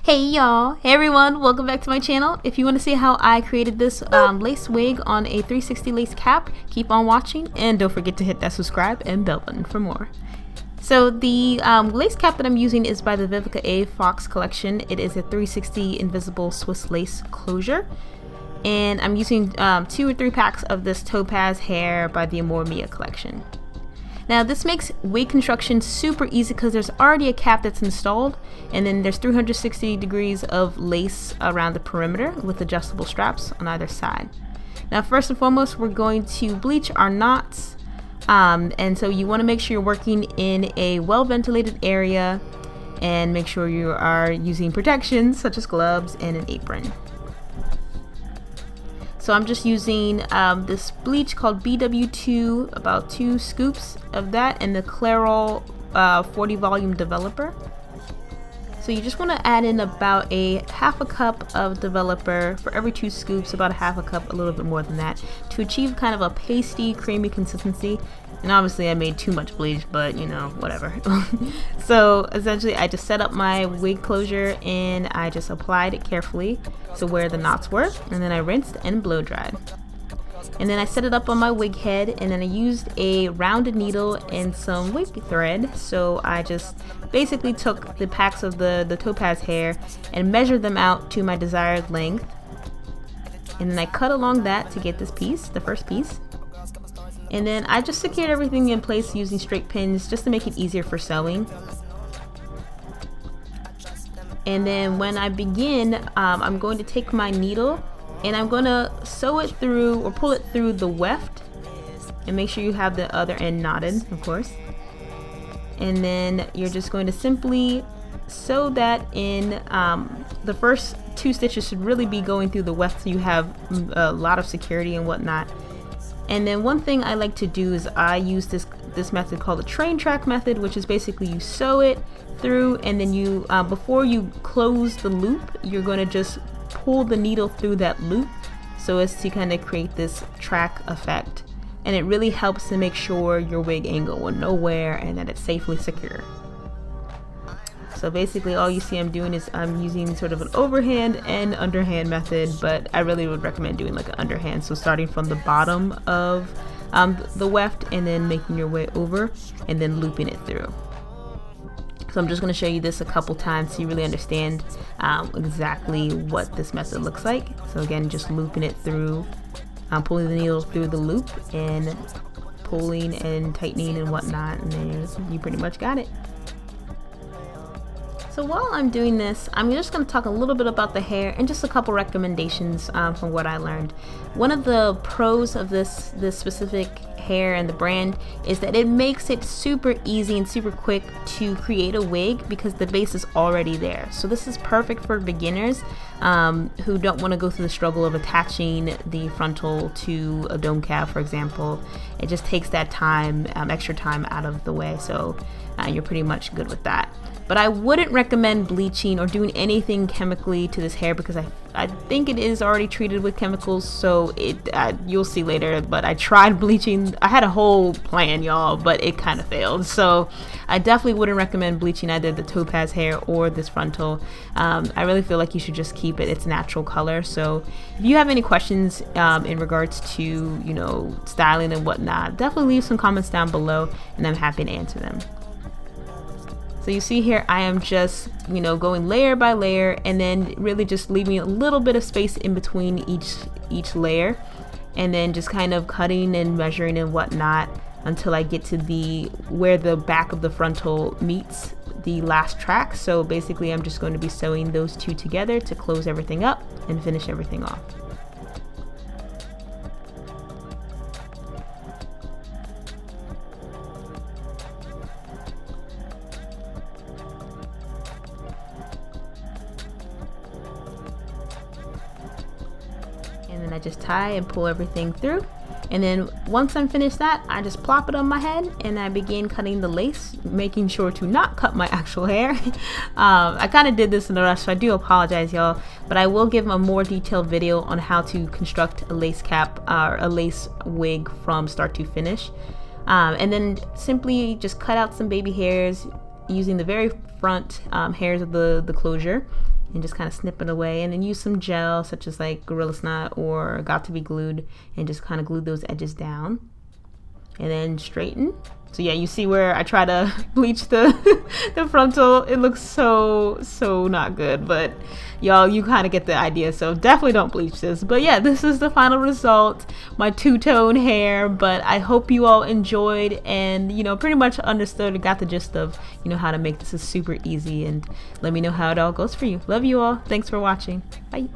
Hey y'all, hey everyone, welcome back to my channel. If you want to see how I created this lace wig on a 360 lace cap, keep on watching and don't forget to hit that subscribe and bell button for more. So the lace cap that I'm using is by the Vivica A Fox collection. It is a 360 invisible Swiss lace closure. And I'm using 2 or 3 packs of this Topaz hair by the Amore collection. Now this makes wig construction super easy because there's already a cap that's installed, and then there's 360 degrees of lace around the perimeter with adjustable straps on either side. Now first and foremost, we're going to bleach our knots, and so you want to make sure you're working in a well ventilated area and make sure you are using protection such as gloves and an apron. So I'm just using this bleach called BW2, about 2 scoops of that, and the Clairol 40 volume developer. So you just want to add in about a half a cup of developer for every 2 scoops, about a half a cup, a little bit more than that, to achieve kind of a pasty, creamy consistency. And obviously I made too much bleach, but you know, whatever. So essentially I just set up my wig closure and I just applied it carefully to where the knots were, and then I rinsed and blow dried. And then I set it up on my wig head, and then I used a rounded needle and some wig thread. So I just basically took the packs of the Topaz hair and measured them out to my desired length. And then I cut along that to get this piece, the first piece. And then I just secured everything in place using straight pins just to make it easier for sewing. And then when I begin, I'm going to take my needle and I'm going to sew it through or pull it through the weft, and make sure you have the other end knotted, of course. And then you're just going to simply sew that in. The first 2 stitches should really be going through the weft so you have a lot of security and whatnot. And then one thing I like to do is I use this method called the train track method, which is basically you sew it through, and then you before you close the loop, you're going to just pull the needle through that loop so as to kind of create this track effect. And it really helps to make sure your wig ain't going nowhere and that it's safely secure. So basically all you see I'm doing is I'm using sort of an overhand and underhand method, but I really would recommend doing like an underhand. So starting from the bottom of the weft and then making your way over and then looping it through. So I'm just going to show you this a couple times so you really understand exactly what this method looks like. So again, just looping it through, pulling the needle through the loop and pulling and tightening and whatnot, and then you pretty much got it. So while I'm doing this, I'm just going to talk a little bit about the hair and just a couple recommendations from what I learned. One of the pros of this specific hair and the brand is that it makes it super easy and super quick to create a wig because the base is already there. So this is perfect for beginners who don't want to go through the struggle of attaching the frontal to a dome cap, for example. It just takes that time, extra time out of the way, so you're pretty much good with that. But I wouldn't recommend bleaching or doing anything chemically to this hair because I think it is already treated with chemicals, so you'll see later. But I tried bleaching. I had a whole plan, y'all, but it kind of failed. So I definitely wouldn't recommend bleaching either the Topaz hair or this frontal. I really feel like you should just keep it its natural color. So if you have any questions in regards to, you know, styling and whatnot, definitely leave some comments down below and I'm happy to answer them. So you see here I am just, you know, going layer by layer and then really just leaving a little bit of space in between each layer, and then just kind of cutting and measuring and whatnot until I get to where the back of the frontal meets the last track. So basically I'm just going to be sewing those 2 together to close everything up and finish everything off. And then I just tie and pull everything through, and then once I'm finished that, I just plop it on my head and I begin cutting the lace, making sure to not cut my actual hair. I kind of did this in a rush, so I do apologize, y'all, but I will give a more detailed video on how to construct a lace cap or a lace wig from start to finish. And then simply just cut out some baby hairs using the very front hairs of the closure, and just kind of snip it away, and then use some gel such as like Gorilla Snot or Got to Be Glued, and just kind of glue those edges down, and then straighten. So yeah, you see where I try to bleach the the frontal. It looks so not good, but y'all, you kind of get the idea. So definitely don't bleach this. But yeah, this is the final result, my two-tone hair. But I hope you all enjoyed and, you know, pretty much understood and got the gist of, you know, how to make this. Is super easy, and let me know how it all goes for you. Love you all. Thanks for watching. Bye.